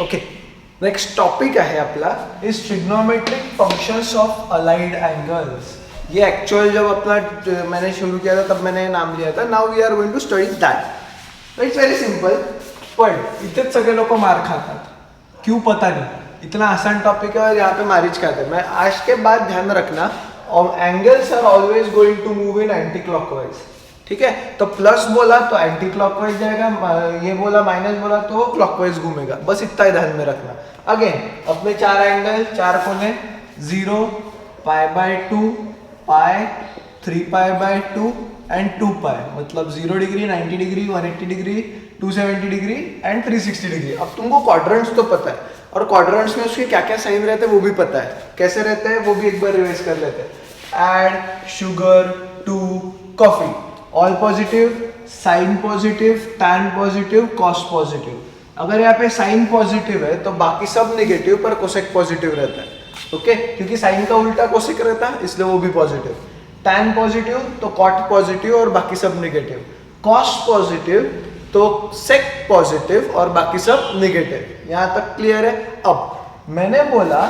Okay, next topic आहे आपला is trigonometric functions of aligned angles. ये एक्चुअल जब अपना मैंने शुरू किया था तब मैंने नाम लिया था. Now we are going to study that. It's very simple. पण इतने सगळे लोग मार खातात. क्यों पता नहीं. इतना आसान टॉपिक है और यहाँ पे मारिच खाते हैं. मैं आज के बाद ध्यान रखना, angles are always going to move in anti clockwise. ठीक है, तो प्लस बोला तो एंटी क्लॉकवाइज जाएगा, ये बोला माइनस बोला तो क्लॉकवाइज घूमेगा. बस इतना ही ध्यान में रखना. अगेन अपने चार एंगल, चार कोने, 0, π/2, पाई, 3π/2 एंड 2π. मतलब 0 degree, 90 degree, 180 degree, 270 degree and 360 degree. अब तुमको क्वाड्रेंट्स तो पता है और क्वाड्रेंट्स में उसके क्या क्या साइन रहते हैं वो भी पता है. कैसे रहते हैं वो भी एक बार रिवाइज कर लेते हैं. Add sugar to coffee, all positive, sine positive, tan positive, cos positive. अगर यहाँ पे साइन पॉजिटिव है तो बाकी सब नेगेटिव पर कोसेक पॉजिटिव रहता है. ओके, क्योंकि साइन का उल्टा कोसेक रहता है इसलिए वो भी पॉजिटिव. टैन पॉजिटिव तो कॉट पॉजिटिव और बाकी सब नेगेटिव. कॉस पॉजिटिव तो सेक पॉजिटिव और बाकी सब नेगेटिव. यहाँ तक क्लियर है. अब मैंने बोला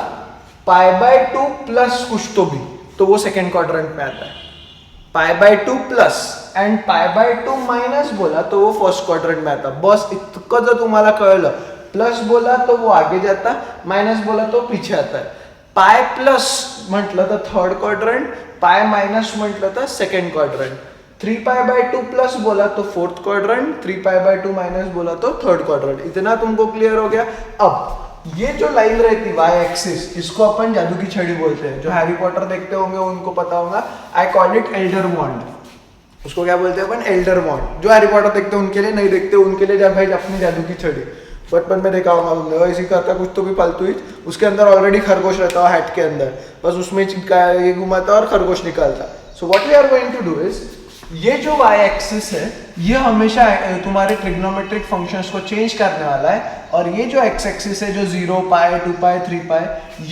π/2 प्लस कुछ तो भी, तो वो सेकेंड क्वाड्रेंट में आता है. π/2 प्लस एंड π/2 माइनस बोला तो वो फर्स्ट क्वाड्रेंट में आता. बस इतकं जर तुम्हाला कळलं, प्लस बोला तो वो आगे जाता, माइनस बोला तो पीछे आता है. पाय प्लस म्हटलं तर थर्ड क्वाड्रंट, पाय माइनस म्हटलं तर सेकंड क्वाड्रंट. 3π/2 प्लस बोला तो फोर्थ क्वाड्रंट, 3π/2 माइनस बोला तो थर्ड क्वाड्रंट. इतना तुमको क्लियर हो गया. अब ये जो लाइन रहती वाई एक्सिस, इसको अपन जादू की छड़ी बोलते हैं. जो हैरी पॉटर देखते होंगे उनको पता होगा. आई कॉल इट एल्डर वॉन्ड. उसको क्या बोलते हैं अपन? एल्डर वॉन्ड. जो हैरी पॉटर देखते हैं उनके लिए, नहीं देखते उनके लिए जब भाई अपनी जादू की छड़ी. बचपन में देखा होगा तुमने, ऐसी करता कुछ तो भी फालतू ही. उसके अंदर ऑलरेडी खरगोश रहता है हैट के अंदर, बस उसमें ये घुमाता और खरगोश निकालता. So what we are going to do is, ये जो वाई एक्सिस है ये हमेशा तुम्हारे ट्रिग्नोमेट्रिक फंक्शंस को चेंज करने वाला है. और ये जो एक्स एक्सिस है जो 0π, 2π, 3π,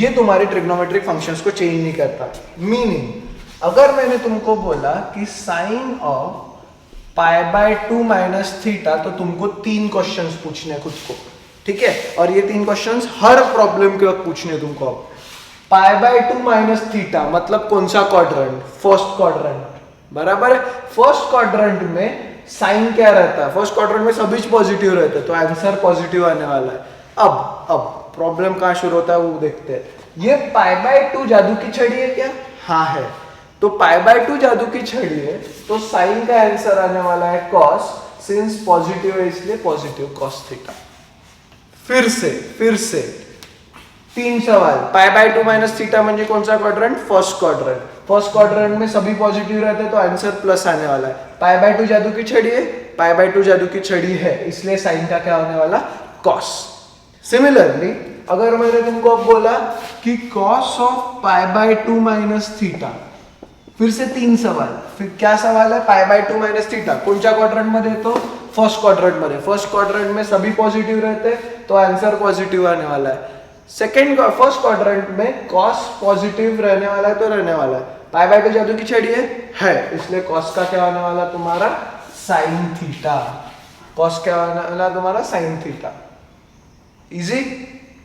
ये तुम्हारे ट्रिग्नोमेट्रिक फंक्शंस को चेंज नहीं करता. मीनिंग अगर मैंने तुमको बोला कि साइन ऑफ π/2 माइनस थीटा, तो तुमको 3 क्वेश्चंस पूछने हैं खुद को. ठीक है, और ये 3 क्वेश्चंस हर प्रॉब्लम के वक्त पूछने हैं तुमको. π/2 माइनस थीटा मतलब कौन सा क्वाड्रेंट? First quadrant. बराबर है. फर्स्ट क्वाड्रेंट में साइन क्या रहता है? फर्स्ट क्वाड्रेंट में सभी पॉजिटिव रहते हैं, तो आंसर पॉजिटिव आने वाला है. अब प्रॉब्लम कहाँ शुरू होता है वो देखते हैं. ये π/2 जादू की छड़ी है क्या? हाँ है. तो π/2 जादू की छड़ी है तो साइन का आंसर आने वाला है कॉस. सिंस पॉजिटिव है इसलिए पॉजिटिव कॉस थीटा. फिर से 3 सवाल. π/2 माइनस थीटा म्हणजे कौन सा quadrant? First quadrant. First quadrant में सभी पॉजिटिव रहते हैं तो आंसर प्लस आने वाला है. π/2 जादू की छड़ी है, π/2 जादू की छड़ी है इसलिए साइन का क्या होने वाला? कॉस. सिमिलरली अगर मैंने तुमको अब बोला कि कॉस ऑफ π/2 माइनस थीटा, फिर से 3 सवाल. फिर क्या सवाल है? π/2 माइनस थीटा कोणत्या क्वाड्रंट मध्ये येतो? फर्स्ट क्वाड्रंट मध्ये. फर्स्ट क्वाड्रंट में सभी पॉजिटिव रहते हैं तो आंसर पॉजिटिव आने वाला है. फर्स्ट क्वाड्रंट में कॉस पॉजिटिव रहने वाला है तो रहने वाला है. π/2 जादू की छड़ी है इसलिए कॉस का क्या होने वाला तुम्हारा? Sine theta. कॉस क्या होने वाला तुम्हारा? Sine theta. इजी,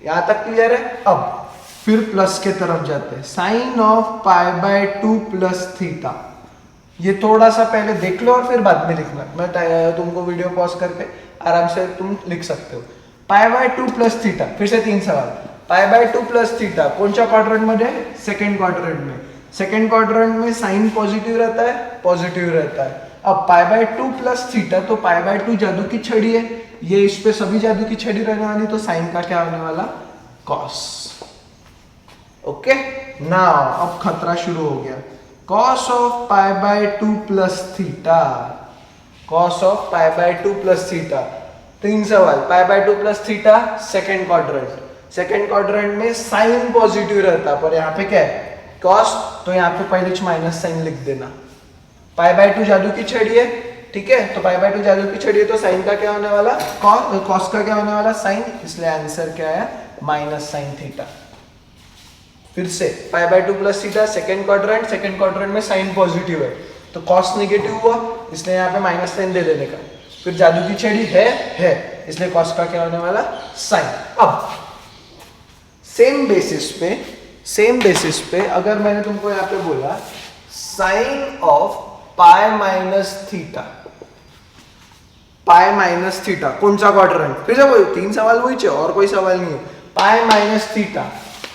यहां तक क्लियर है. अब फिर प्लस के तरफ जाते हैं. Sine of π/2 plus theta. ये थोड़ा सा पहले देख लो और फिर बाद में लिखना. मैं तुमको वीडियो पॉज करके आराम से तुम लिख सकते हो. π/2 प्लस थीटा. फिर से 3 सवाल. π/2 प्लस थीटा कोणत्या क्वाड्रंट मध्ये? सेकंड क्वाड्रंट में. सेकंड क्वाड्रंट में साइन पॉजिटिव रहता है, पॉजिटिव रहता है. अब π/2 प्लस थीटा तो π/2 जादू की छड़ी है, ये इस पे सभी जादू की छड़ी रहने वाली, तो साइन का क्या होने वाला? कॉस. ओके, नाउ अब खतरा शुरू हो गया. Cos of π/2 plus theta. Cos of π/2 plus theta. 3 सवाल. π/2 plus theta second quadrant. Second quadrant में साइन पॉजिटिव रहता है, पर यहाँ पे क्या है? कॉस. तो यहाँ पे पहले माइनस साइन लिख देना. π/2 जादू की छड़ी है. ठीक है, तो π/2 जादू की छड़ी है तो साइन का क्या होने वाला? कॉस का क्या होने वाला? साइन. इसलिए आंसर क्या है? Minus sine theta. फिर से π/2 प्लस थीटा सेकंड क्वाड्रेंट में साइन पॉजिटिव है तो कॉस नेगेटिव हुआ, इसलिए यहाँ पे माइनस साइन दे देने का. फिर जादू की छड़ी है इसलिए कॉस का क्या होने वाला, साइन। अब सेम बेसिस पे अगर मैंने तुमको यहाँ पे बोला sine of pi minus theta, pi minus theta कोणचा क्वाड्रंट, फिर से वही 3 सवाल वही और कोई सवाल नहीं है। पाई माइनस थीटा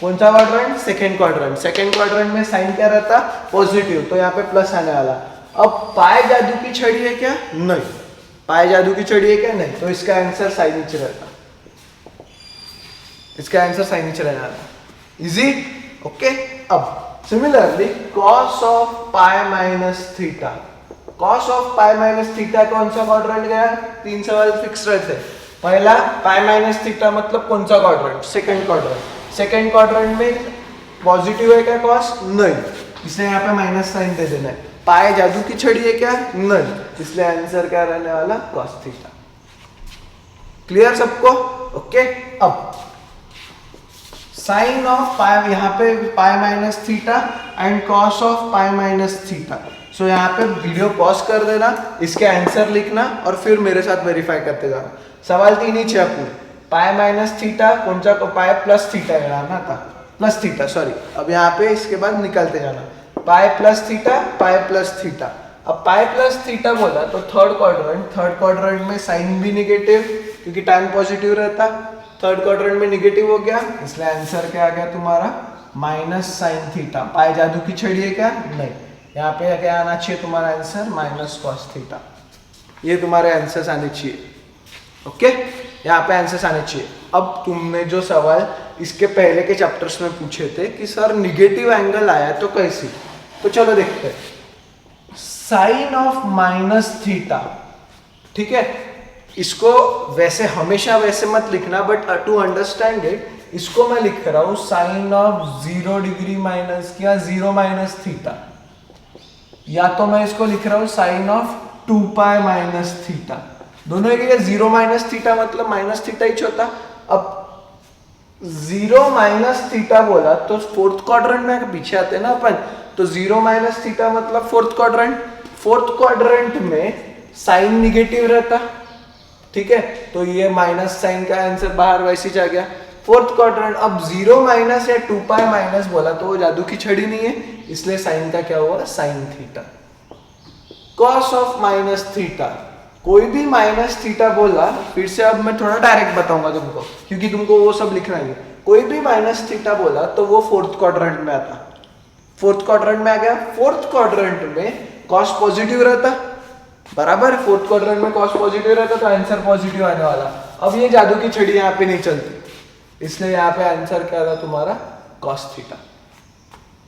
कोणचा quadrant, second quadrant. Second quadrant में साइन क्या रहता, पॉजिटिव, तो यहाँ पे प्लस आने वाला। अब पाई जादू की छड़ी है क्या, नहीं। पाई जादू की छड़ी है क्या, नहीं। तो इसका आंसर साइन नीचे रहता, इसका आंसर साइन नीचे रहने वाला। Easy, okay. अब similarly cos of pi minus theta, cos of pi minus theta कौन सा क्वाड्रेंट गया, 3 सवाल फिक्स रहते। पहला पाई माइनस थीटा मतलब कौन सा quadrant, second quadrant. Second quadrant में पॉजिटिव है क्या कॉस, नहीं, इसलिए यहाँ पे माइनस साइन दे देना है। पाई जादू की छड़ी है क्या, नहीं, इसलिए आंसर क्या रहने वाला, कॉस थीटा। क्लियर सबको, ओके। अब साइन ऑफ पाई, यहाँ पे pi minus theta and cos of pi minus theta. So यहाँ पे वीडियो पॉज कर देना, इसके आंसर लिखना और फिर मेरे साथ वेरीफाई करते जाना। सवाल 3 ही छे पूरे। पाई माइनस थीटा कौन-सा को, पाई प्लस थीटा ना था, प्लस थीटा सॉरी। अब यहाँ पे इसके बाद निकालते जाना, pi plus theta, pi plus theta. अब पाई प्लस थीटा बोला तो थर्ड क्वाड्रेंट में साइन भी निगेटिव क्योंकि टाइम पॉजिटिव रहता, थर्ड क्वाड्रेंट में निगेटिव हो गया, इसलिए आंसर क्या आ गया तुम्हारा, माइनस साइन थीटा। पाई जादू की छड़ी है क्या, नहीं। यहाँ पे क्या आना चाहिए तुम्हारा आंसर, माइनस कॉस थीटा। ये तुम्हारे आंसर्स आने चाहिए, ओके। यहाँ पे आंसर्स आने चाहिए। अब तुमने जो सवाल इसके पहले के चैप्टर्स में पूछे थे कि सर निगेटिव एंगल आया तो कैसे, तो चलो देखते हैं। साइन ऑफ माइनस थीटा, ठीक है, इसको वैसे हमेशा वैसे मत लिखना, बट टू अंडरस्टैंड इट इसको मैं लिख रहा हूं साइन ऑफ 0 डिग्री माइनस क्या 0 माइनस थीटा, या तो मैं इसको लिख रहा हूं sine of 2 pi minus theta. दोनों एक 0 माइनस थीटा मतलब माइनस थीटा ही होता। अब 0 माइनस थीटा बोला तो फोर्थ क्वाड्रेंट में पीछे आते हैं ना अपन, तो 0 माइनस थीटा मतलब फोर्थ क्वाड्रेंट। फोर्थ क्वाड्रेंट में साइन निगेटिव रहता, ठीक है, तो ये माइनस साइन का आंसर बाहर वैसे ही आ गया फोर्थ क्वाड्रेंट। अब 0 माइनस या 2 पाई माइनस बोला तो वो जादू की छड़ी नहीं है, इसलिए साइन का क्या हुआ, sine theta. Cos of minus theta, कोई भी माइनस थीटा बोला, फिर से अब मैं थोड़ा डायरेक्ट बताऊंगा तुमको क्योंकि तुमको वो सब लिखना है। कोई भी माइनस थीटा बोला तो वो फोर्थ क्वाड्रेंट में आता, फोर्थ क्वाड्रेंट में आ गया। फोर्थ क्वाड्रेंट में कॉस पॉजिटिव रहता, बराबर, फोर्थ क्वाड्रेंट में कॉस पॉजिटिव रहता तो आंसर पॉजिटिव आने वाला। अब ये जादू की छड़ी यहाँ पे नहीं चलती, इसलिए यहाँ पे आंसर क्या था तुम्हारा, कॉस थीटा।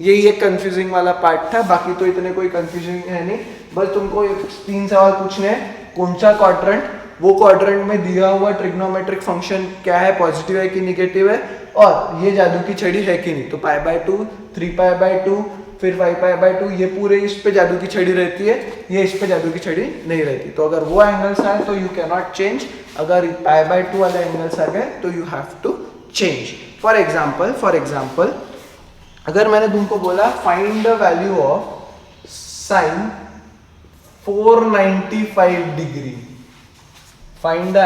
यही एक कंफ्यूजिंग वाला पार्ट था, बाकी तो इतने कोई कंफ्यूजिंग है नहीं। बस तुमको 3 सवाल पूछने हैं, कौन सा क्वाड्रेंट, वो क्वाड्रेंट में दिया हुआ ट्रिग्नोमेट्रिक फंक्शन क्या है, पॉजिटिव है कि निगेटिव है, और ये जादू की छड़ी है कि नहीं। तो पाई बाय 2, 3 पाई बाय 2, फिर 5 पाई बाय 2, ये पूरे इस पे जादू की छड़ी रहती है, ये इस पे जादू की छड़ी नहीं रहती। तो अगर वो एंगल्स आए तो यू कैन नॉट चेंज, अगर पाई बाय 2 वाले एंगल्स आ गए तो you have to change. For example अगर मैंने तुमको बोला find the value of sine 495 degree, find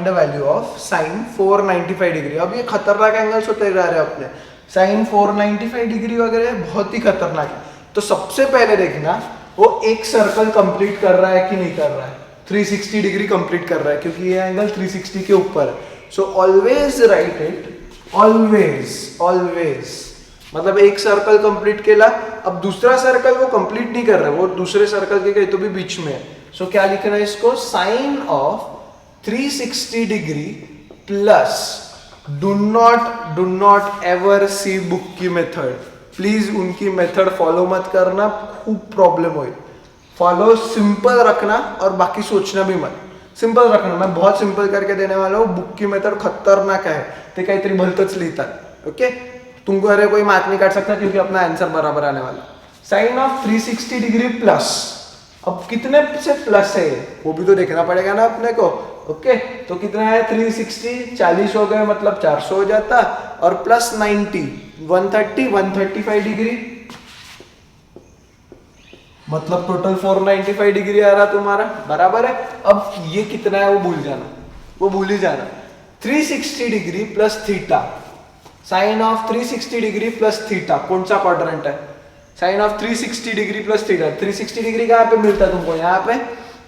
the value of sine 495 degree. अब ये खतरनाक एंगल्स होते जा रहे हैं अपने, साइन 495 डिग्री वगैरह बहुत ही खतरनाक है। तो सबसे पहले देखना वो एक सर्कल कंप्लीट कर रहा है कि नहीं कर रहा है, 360 डिग्री कंप्लीट कर रहा है क्योंकि ये एंगल 360 के ऊपर है। So always right it, always मतलब एक सर्कल कंप्लीट केला, अब दूसरा सर्कल वो कंप्लीट नहीं कर रहा है, वो दूसरे सर्कल के कहीं तो भी बीच में है। सो क्या लिखना है इसको, sine of 360 degree plus do not ever see book की मेथड, प्लीज उनकी मेथड फॉलो मत करना, खूब प्रॉब्लम हो। फॉलो सिंपल रखना और बाकी सोचना भी मत, सिंपल रखना। मैं बहुत सिंपल करके देने वाला हूँ, बुक की मेथड खतरनाक है, ते काहीतरी भलतच लिहितात, ओके। तुमको अरे कोई मार्क नहीं काट सकता क्योंकि अपना आंसर बराबर आने वाला। साइन ऑफ 360 डिग्री प्लस, अब कितने से प्लस है वो भी तो देखना पड़ेगा ना अपने को, ओके। तो कितना है 360, 40 हो गए मतलब 400 हो जाता, और प्लस 90 135 डिग्री मतलब टोटल 495 डिग्री आ रहा तुम्हारा, बराबर है। अब ये कितना है वो भूल जाना, वो भूल ही जाना। 360 degree plus theta, sine of 360 degree plus theta कौन सा क्वाड्रेंट है? Sine of 360 degree plus theta. 360 degree कहाँ पे मिलता है तुमको? यहाँ पे।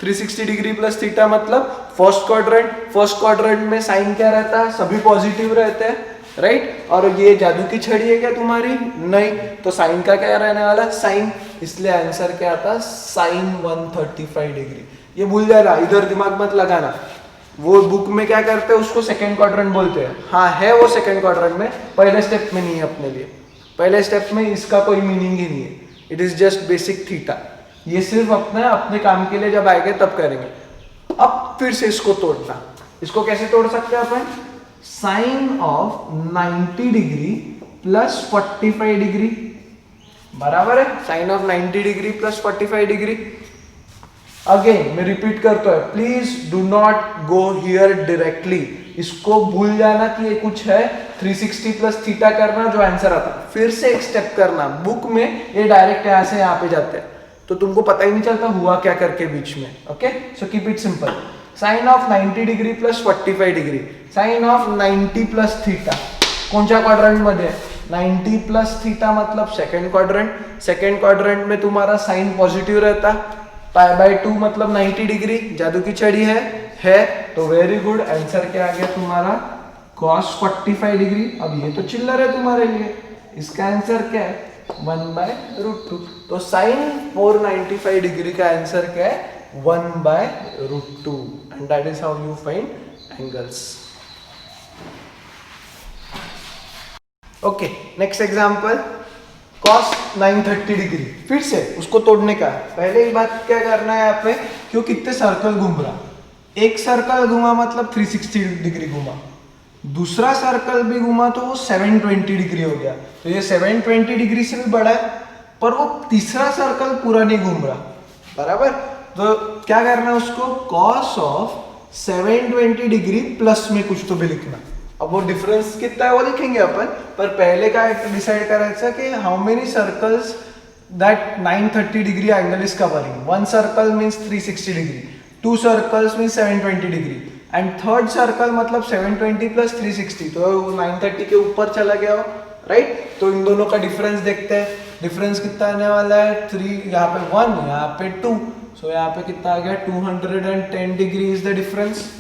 360 डिग्री प्लस थीटा मतलब फर्स्ट क्वाड्रेंट। फर्स्ट क्वाड्रेंट में साइन क्या रहता है? सभी पॉजिटिव रहते हैं, राइट। और ये जादू की छड़ी है क्या तुम्हारी? नहीं। तो साइन का क्या रहने वाला? साइन। इसलिए आंसर क्या आता? Sine 135 degree. ये भूल जाना, इधर दिमाग मत लगाना। वो बुक में क्या करते हैं, उसको सेकंड क्वाड्रेंट बोलते हैं। हाँ है वो सेकंड क्वाड्रेंट में, पहले स्टेप में नहीं है अपने लिए। पहले स्टेप में इसका कोई मीनिंग ही नहीं है, it is just basic theta. ये सिर्फ अपने काम के लिए जब आएंगे तब करेंगे। अब फिर से इसको तोड़ना। इसको कैसे तोड़ सकते हैं अपन? Sine of 90 degree plus 45 degree बराबर है sine of 90 degree plus 45 degree. Again मैं रिपीट करता हूं, please do not go here directly. इसको भूल जाना कि ये कुछ है 360 प्लस थीटा करना जो आंसर आता है। फिर से एक स्टेप करना। बुक में ये डायरेक्ट यहां से यहां पे जाते हैं तो तुमको पता ही नहीं चलता हुआ क्या करके बीच में। Okay, so keep it simple. Sine of 90 degree plus 45 degree, sine of 90 plus theta कोणत्या क्वाड्रंट मध्ये? 90 प्लस थीटा मतलब सेकंड क्वाड्रंट। सेकंड क्वाड्रंट में तुम्हारा साइन पॉजिटिव रहता। पाई बाय 2 मतलब 90 डिग्री, जादू की छड़ी है तो वेरी गुड। आंसर क्या आ गया तुम्हारा? cos 45 degree. अब ये तो चिल्लर है तुम्हारे लिए, इसका आंसर क्या है? 1/√2। तो साइन 495 डिग्री का आंसर क्या है? 1/√2 and that is how you find angles. Okay, next example cos 930 degree. फिर से उसको तोड़ने का है। पहले एक बात क्या करना है यहाँ पे, क्यों कितने सर्कल घूम रहा। एक सर्कल घुमा मतलब 360 डिग्री घुमा, दूसरा सर्कल भी घुमा तो वो 720 डिग्री हो गया। तो ये 720 डिग्री से भी बड़ा है, पर वो तीसरा सर्कल पूरा नहीं घूम रहा, बराबर। तो क्या करना है उसको? cos ऑफ 720 डिग्री प्लस में कुछ तो भी लिखना। अब वो डिफरेंस कितना है वो लिखेंगे अपन, पर पहले का डिसाइड करायचं कि how many circles that 930 degree angle is covering. One circle means 360 degree, to circles means 720 degree and third circle मतलब 720 प्लस 360, तो 930 के ऊपर चला गया हो, राइट। तो इन दोनों का डिफरेंस देखते हैं। डिफरेंस कितना आने वाला है? 3, यहाँ पे 1, यहाँ पे 2, सो यहाँ पे कितना आ गया? 210 degree is the difference.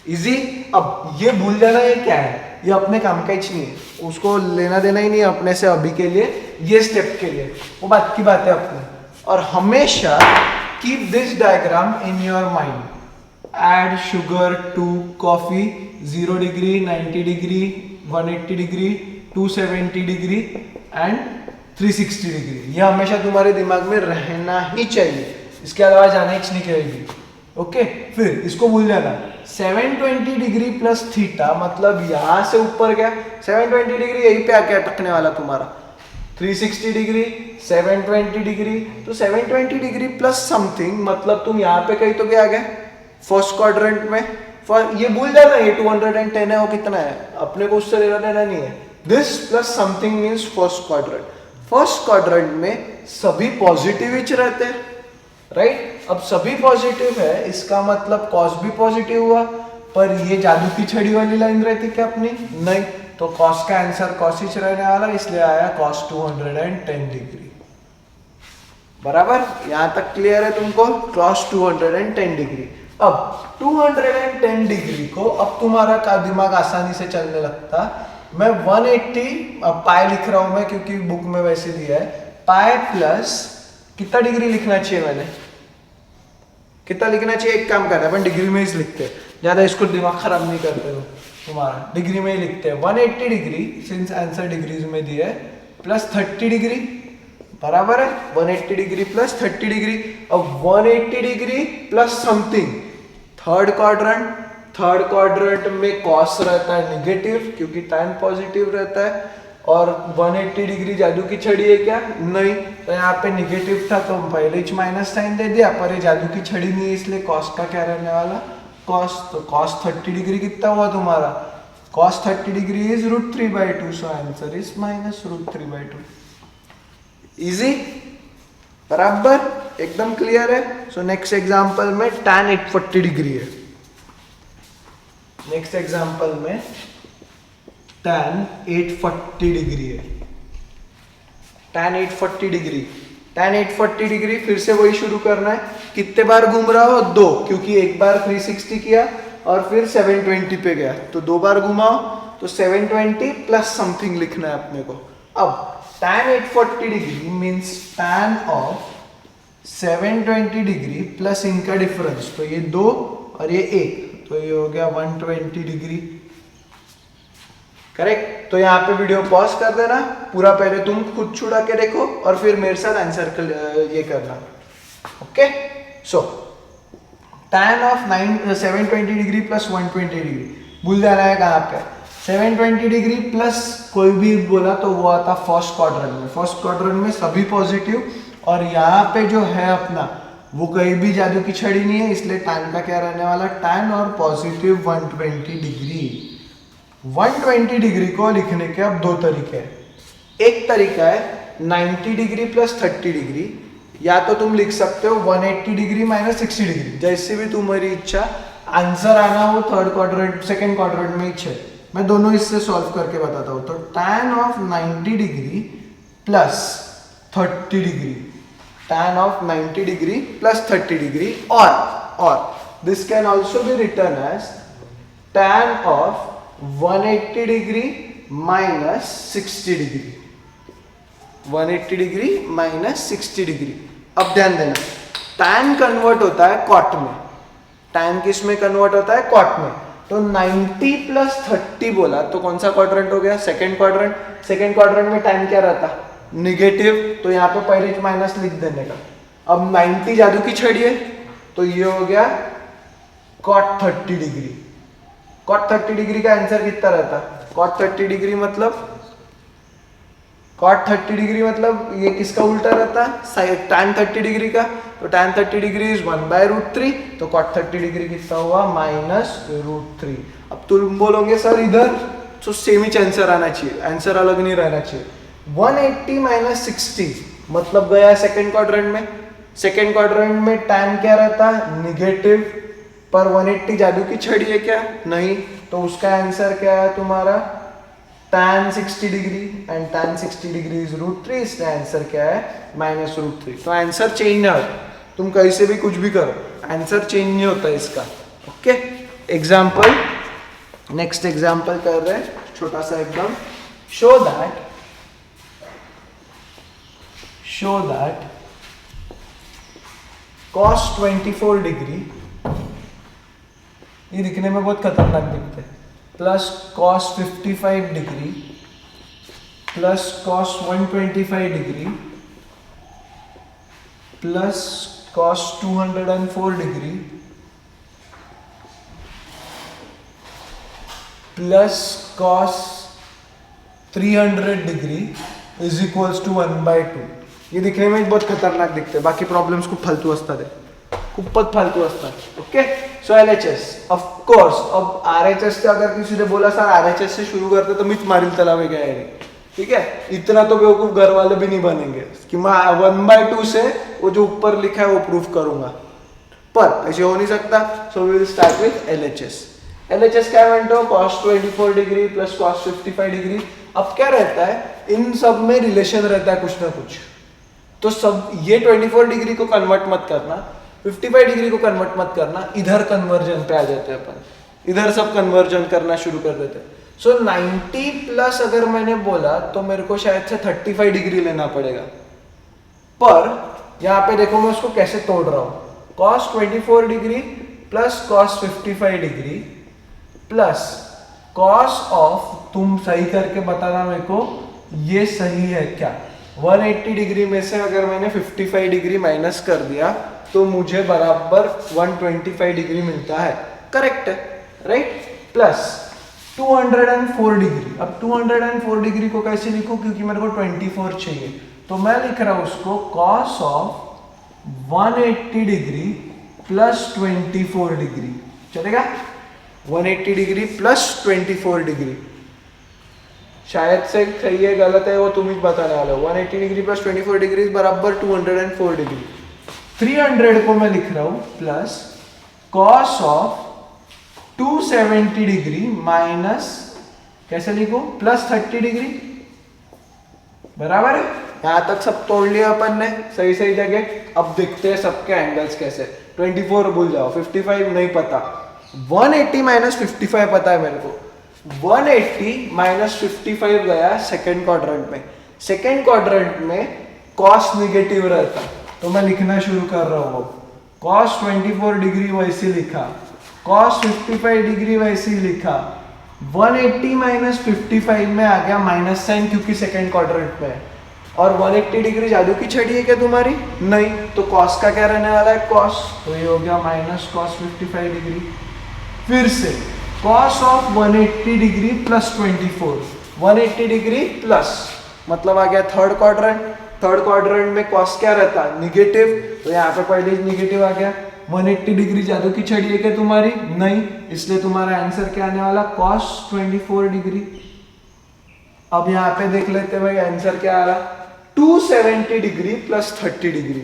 Easy. अब ये भूल जाना ये क्या है, ये अपने काम का ही नहीं है, उसको लेना देना ही नहीं है अपने से अभी के लिए, ये स्टेप के लिए वो बात की बात है अपने। और हमेशा keep this diagram in your mind. Add sugar to coffee 0 degree, 90 degree, 180 degree, 270 degree and 360 degree. ये हमेशा तुम्हारे दिमाग में रहना ही चाहिए, इसके अलावा जाना ही नहीं करेगी। ओके, फिर इसको भूल जाना। 720 डिग्री प्लस थीटा मतलब यहां से ऊपर गया, 720 डिग्री यहीं पे आके अटकने वाला तुम्हारा। 360 डिग्री, 720 डिग्री, तो 720 डिग्री प्लस समथिंग मतलब तुम यहाँ पे कहीं तो भी आ गए फर्स्ट क्वाड्रेंट में। ये भूल जाना, ये 210 है, वो कितना है अपने को उससे लेना देना नहीं है। This plus something means first quadrant. First quadrant में सभी पॉजिटिव ही रहते हैं, राइट। अब सभी पॉजिटिव है, इसका मतलब कॉस भी पॉजिटिव हुआ, पर ये जादू की छड़ी वाली लाइन रहती क्या अपनी? नहीं। तो कॉस का आंसर कॉस ही रहने वाला, इसलिए आया कॉस 210 डिग्री, बराबर। यहां तक क्लियर है तुमको? Cos 210 degree. अब 210 डिग्री को अब तुम्हारा का दिमाग आसानी से चलने लगता। मैं 180 पाई लिख रहा हूं मैं, क्योंकि बुक में वैसे दिया है। पाई प्लस कितना डिग्री लिखना चाहिए मैंने? कितना लिखना चाहिए? एक काम करते हैं अपन डिग्री में ही लिखते हैं, ज्यादा इसको दिमाग खराब नहीं करते हो तुम्हारा, डिग्री में ही लिखते हैं। 180 डिग्री सिंस आंसर डिग्रीज में दिया है, प्लस 30 डिग्री, बराबर है 180 डिग्री प्लस 30 डिग्री। अब 180 degree plus something third quadrant. Third quadrant में कॉस रहता है निगेटिव, क्योंकि tan पॉजिटिव रहता है, और 180 डिग्री जादू की छड़ी है क्या? नहीं। तो यहाँ पे निगेटिव था तो पहले ही माइनस साइन दे दिया, पर ये जादू की छड़ी नहीं है इसलिए कॉस का क्या रहने वाला? कॉस। तो कॉस 30 डिग्री कितना हुआ तुम्हारा? Cos 30 degree is √3/2, so answer is -√3/2। Easy, बराबर, एकदम क्लियर है। सो नेक्स्ट एग्जांपल में tan 840 डिग्री है। नेक्स्ट एग्जांपल में tan 840 डिग्री है। tan 840 डिग्री, tan 840 डिग्री फिर से वही शुरू करना है। कितने बार घूम रहा हो? 2, क्योंकि एक बार 360 किया और फिर 720 पे गया, तो 2 बार घुमाओ, तो 720 प्लस समथिंग लिखना है अपने को। अब tan 840 degree means tan of 720 degree plus इनका डिफरेंस, तो ये 2 और ये 1, तो ये हो गया 120 डिग्री। करेक्ट। तो यहाँ पे वीडियो पॉज कर देना, पूरा पहले तुम खुद छुड़ा के देखो और फिर मेरे साथ आंसर ये करना। Okay, so tan of 720 degree plus 120 degree, भूल जाना है कहाँ पे। 720 डिग्री प्लस कोई भी बोला तो वो आता फर्स्ट क्वाड्रेंट में। फर्स्ट क्वाड्रेंट में सभी पॉजिटिव, और यहाँ पे जो है अपना वो कहीं भी जादू की छड़ी नहीं है, इसलिए tan का क्या रहने वाला, tan और पॉजिटिव 120 डिग्री। 120 डिग्री को लिखने के अब 2 तरीके हैं। एक तरीका है 90 डिग्री प्लस 30 डिग्री, या तो तुम लिख सकते हो 180 डिग्री माइनस 60 डिग्री, जैसे भी तुम्हारी इच्छा। आंसर आना हो थर्ड क्वाड्रेंट सेकंड क्वाड्रेंट में ही है। मैं दोनों इससे सॉल्व करके बताता हूँ। तो tan of 90 degree plus 30 degree, tan of 90 degree plus 30 degree, और this can also be written as tan of 180 degree minus 60 degree, 180 degree minus 60 degree. अब ध्यान देना, tan कन्वर्ट होता है cot में। tan किस में कन्वर्ट होता है? cot में। तो 90 प्लस 30 बोला तो कौन सा क्वाड्रेंट हो गया? Second quadrant. सेकेंड क्वाड्रेंट में tan क्या रहता? निगेटिव, तो यहाँ पे पहले माइनस लिख देने का। अब 90 जादू की छड़ी है, तो ये हो गया cot 30 डिग्री। cot 30 डिग्री का आंसर कितना रहता? cot 30 डिग्री मतलब cot 30 डिग्री मतलब ये किसका उल्टा रहता है? tan 30 डिग्री का। तो tan 30 डिग्री इज 1/√3, तो cot 30 डिग्री कितना हुआ? -√3। अब तुम बोलोगे सर इधर तो सेम ही आंसर आना चाहिए, आंसर अलग नहीं रहना चाहिए। 180 माइनस 60 मतलब गया सेकेंड क्वाड्रेंट में। सेकेंड क्वाड्रेंट में tan क्या रहता है? निगेटिव, पर 180 जादू की छड़ी है क्या? नहीं, तो उसका आंसर क्या है तुम्हारा? tan 60 degree, and tan 60 degree is √3, इसलिए आंसर क्या है? -√3। तो आंसर चेंज ना हो, तुम कहीं से भी कुछ भी करो, आंसर चेंज नहीं होता इसका। ओके, एग्जाम्पल, नेक्स्ट एग्जाम्पल कर रहे हैं छोटा सा एकदम। शो दैट cos 24 डिग्री, ये दिखने में बहुत खतरनाक दिखते हैं, plus cos 55 degree plus cos 125 degree plus cos 204 degree plus cos 300 degree is equals to 1/2। ये दिखने में बहुत खतरनाक दिखते हैं, बाकी प्रॉब्लेम्स खूप फालतू असतात है, खूपच फालतू असतात। Okay, so LHS of course. अब RHS से अगर किसी ने बोला सर RHS से शुरू करते तो मीच मारिल तला में गया है, ठीक है, इतना तो बेवकूफ घर वाले भी नहीं बनेंगे कि मैं 1/2 से वो जो ऊपर लिखा है वो प्रूफ करूंगा, पर ऐसे हो नहीं सकता। So we will start with LHS। LHS क्या म्हणतो? cos 24 degree plus cos 55 degree. अब क्या रहता है, इन सब में रिलेशन रहता है कुछ ना कुछ, तो सब ये 24 डिग्री को कन्वर्ट मत करना, 55 डिग्री को कन्वर्ट मत करना, इधर कन्वर्जन पे आ जाते हैं अपन, इधर सब कन्वर्जन करना शुरू कर देते हैं। सो 90 प्लस अगर मैंने बोला तो मेरे को शायद से 35 डिग्री लेना पड़ेगा, पर यहाँ पे देखो मैं उसको कैसे तोड़ रहा हूँ। cos 24 degree plus cos 55 degree plus cos of, तुम सही करके बताना मेरे को ये सही है क्या। 180 डिग्री में से अगर मैंने 55 डिग्री माइनस कर दिया तो मुझे बराबर 125 डिग्री मिलता है, करेक्ट है, राइट। Plus 204 degree. अब 204 डिग्री को कैसे लिखूं, क्योंकि मेरे को 24 चाहिए, तो मैं लिख रहा हूं उसको cos of 180 degree plus 24 degree, चलेगा। 180 डिग्री प्लस 24 डिग्री, शायद से सही है गलत है वो तुम ही बताने वाले हो। 180 डिग्री प्लस 24 डिग्री बराबर 204 डिग्री। 300 को मैं लिख रहा हूं plus cos of 270 degree minus, कैसे लिखो, प्लस 30 डिग्री, बराबर है। यहां तक सब तोड़ लिया अपन ने सही सही जगह। अब देखते हैं सबके एंगल्स कैसे। 24 भूल जाओ, 55 नहीं पता, 180 माइनस 55 पता है मेरे को। 180 माइनस 55 गया सेकेंड क्वाड्रेंट में। सेकेंड क्वाड्रेंट में कॉस निगेटिव रहता, तो मैं लिखना शुरू कर रहा हूँ। कॉस 24 डिग्री वैसे लिखा, कॉस 55 डिग्री वैसे ही लिखा। 180 माइनस 55 में आ गया माइनस साइन, क्योंकि सेकेंड क्वाड्रेंट में है। और 180 डिग्री जादू की छड़ी है क्या तुम्हारी? नहीं, तो कॉस का क्या रहने वाला है, कॉस, तो ये हो गया माइनस कॉस 55 डिग्री। फिर से cos of 180 degree plus 24, 180 degree plus, मतलब आ गया थर्ड क्वाड्रेंट। थर्ड क्वाड्रेंट में कॉस क्या रहता है, निगेटिव, तो यहाँ पे पहले निगेटिव आ गया। 180 डिग्री जादू की छड़ी है क्या तुम्हारी? नहीं, इसलिए तुम्हारा आंसर क्या आने वाला, कॉस 24 डिग्री। अब यहाँ पे देख लेते हैं भाई आंसर क्या आ रहा, 270 degree plus 30 degree.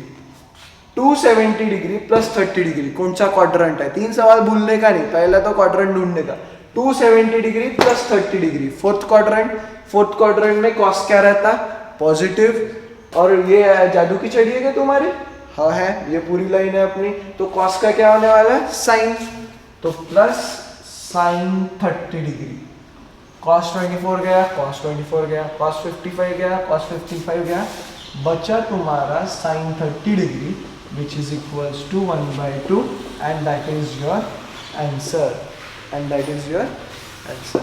270 degree plus 30 degree कौन सा क्वाड्रेंट है? 3 सवाल भूलने का नहीं, पहला तो क्वाड्रेंट ढूंढने का। 270 degree plus 30 degree, fourth quadrant. Fourth quadrant में कॉस क्या रहता, पॉजिटिव। और ये जादू की छड़ी है क्या तुम्हारी? हाँ है, ये पूरी लाइन है अपनी। तो कॉस का क्या होने वाला है, साइन, तो प्लस साइन 30 डिग्री। कॉस 24 गया, कॉस 24 गया, कॉस 55 गया, कॉस 55 गया, बचा तुम्हारा sine 30 degree, which is equals to 1/2, and that is your answer, and that is your answer.